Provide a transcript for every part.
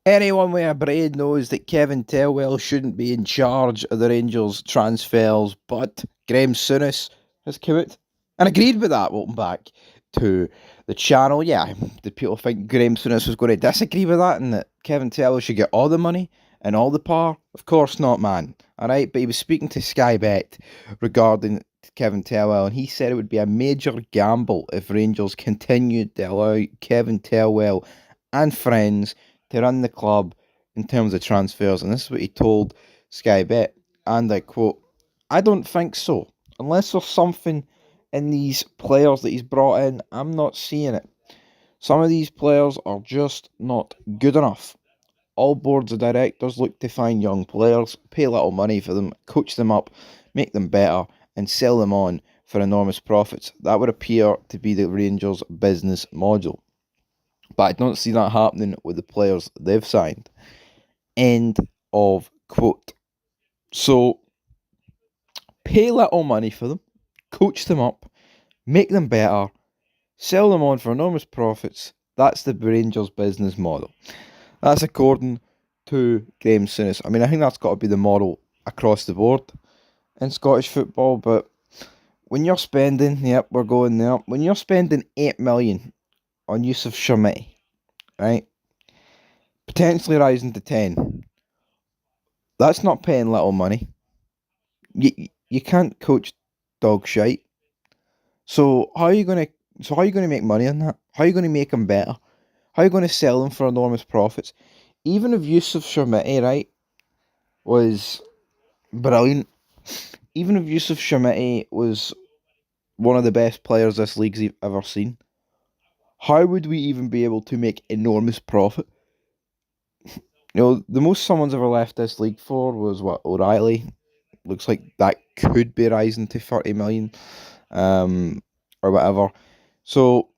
Anyone with a brain knows that Kevin Thelwell shouldn't be in charge of the Rangers transfers, but Graeme Souness has come out and agreed with that. Welcome back to the channel. Yeah, did people think Graeme Souness was going to disagree with that and that Kevin Thelwell should get all the money and all the power? Of course not, man. Alright, but he was speaking to Sky Bet regarding Kevin Thelwell, and he said it would be a major gamble if Rangers continued to allow Kevin Thelwell and friends to run the club in terms of transfers. And this is what he told Sky Bet. And I quote, I don't think so. Unless there's something in these players that he's brought in, I'm not seeing it. Some of these players are just not good enough. All boards of directors look to find young players, pay little money for them, coach them up, make them better, and sell them on for enormous profits. That would appear to be the Rangers' business model. But I don't see that happening with the players they've signed. End of quote. So, pay little money for them, coach them up, make them better, sell them on for enormous profits. That's the Rangers business model. That's according to Graeme Souness. I mean, I think that's got to be the model across the board in Scottish football. But when you're spending, yep, we're going there. When you're spending 8 million on Yusuf Shamiti, right, potentially rising to 10, that's not paying little money. You can't coach dog shite. So how are you gonna make money on that? How are you gonna make them better? How are you gonna sell them for enormous profits? Even if Yusuf Shamiti, right, was brilliant. Even if Yusuf Shamiti was one of the best players this league's ever seen, how would we even be able to make enormous profit? The most someone's ever left this league for was what, O'Reilly. Looks like that could be rising to 30 million, or whatever. So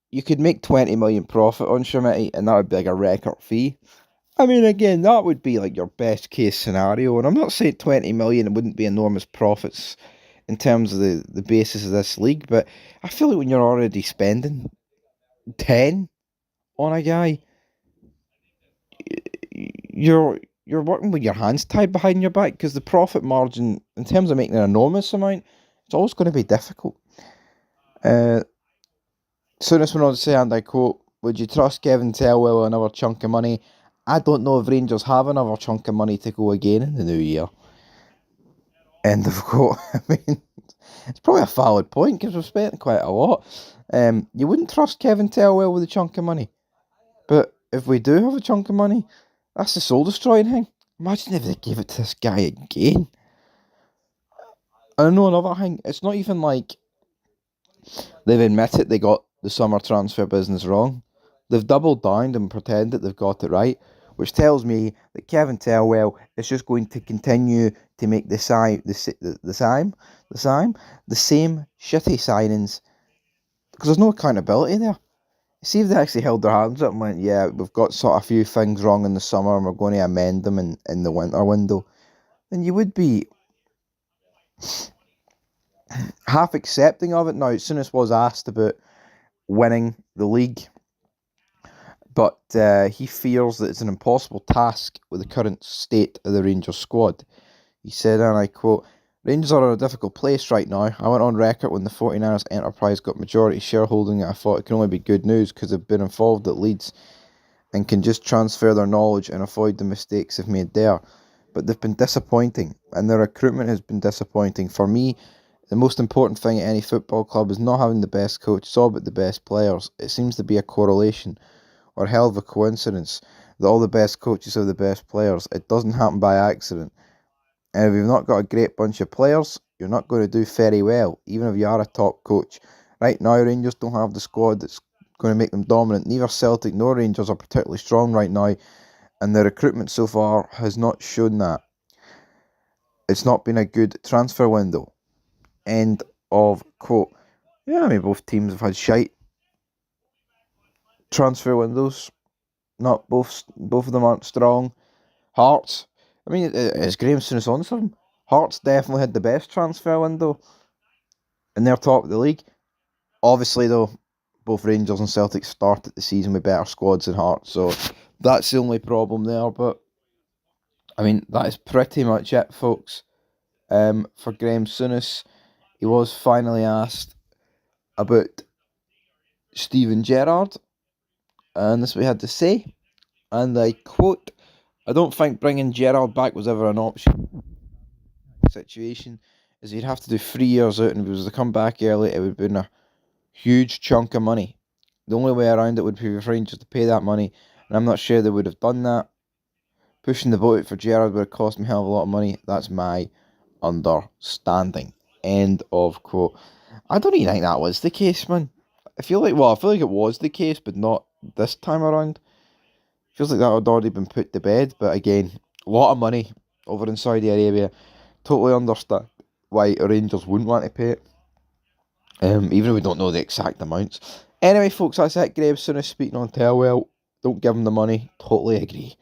you could make 20 million profit on Shamiti, and that would be like a record fee. I mean, again, that would be like your best case scenario, and I'm not saying 20 million wouldn't be enormous profits in terms of the basis of this league, but I feel like when you're already spending 10 on a guy, you're working with your hands tied behind your back because the profit margin in terms of making an enormous amount, it's always going to be difficult. Souness went on to say, and I quote, would you trust Kevin Thelwell with another chunk of money? I don't know if Rangers have another chunk of money to go again in the new year. End of quote. I mean, it's probably a valid point because we've spent quite a lot. You wouldn't trust Kevin Thelwell with a chunk of money. But if we do have a chunk of money, that's the soul destroying thing. Imagine if they gave it to this guy again. I know another thing, it's not even like they've admitted they got the summer transfer business wrong. They've doubled down and pretended they've got it right, which tells me that Kevin Thelwell is just going to continue to make the same shitty signings because there's no accountability there. See if they actually held their hands up and went, yeah, we've got sort of a few things wrong in the summer and we're going to amend them in the winter window, then you would be half accepting of it. Now, Souness was asked about winning the league, but he fears that it's an impossible task with the current state of the Rangers squad. He said, and I quote, Rangers are in a difficult place right now. I went on record when the 49ers enterprise got majority shareholding that I thought it can only be good news because they've been involved at Leeds and can just transfer their knowledge and avoid the mistakes they've made there. But they've been disappointing, and their recruitment has been disappointing. For me, the most important thing at any football club is not having the best coach, it's all about the best players. It seems to be a correlation, or a hell of a coincidence, that all the best coaches have the best players. It doesn't happen by accident. And if you've not got a great bunch of players, you're not going to do very well, even if you are a top coach. Right now, Rangers don't have the squad that's going to make them dominant. Neither Celtic nor Rangers are particularly strong right now, and the recruitment so far has not shown that. It's not been a good transfer window. End of quote. Yeah, I mean, both teams have had shite transfer windows. Not both of them aren't strong. Hearts, I mean, is Graeme Souness on something? Hearts definitely had the best transfer window, and they're top of the league. Obviously, though, both Rangers and Celtic started the season with better squads than Hearts, so That's the only problem there, but I mean, that is pretty much it, folks. For Graeme Souness, he was finally asked about Steven Gerrard, and this is what he had to say. And I quote, I don't think bringing Gerrard back was ever an option. Situation is he'd have to do 3 years out, and if he was to come back early, it would have been a huge chunk of money. The only way around it would be for Rangers to pay that money, and I'm not sure they would have done that. Pushing the boat out for Gerrard would have cost me a hell of a lot of money. That's my understanding. End of quote. I don't even think that was the case, man. I feel like it was the case, but not this time around. Feels like that had already been put to bed, but again, a lot of money over in Saudi Arabia. Totally understand why Rangers wouldn't want to pay it. Even if we don't know the exact amounts. Anyway, folks, that's it. Graeme Souness speaking on Thelwell. Don't give him the money. Totally agree.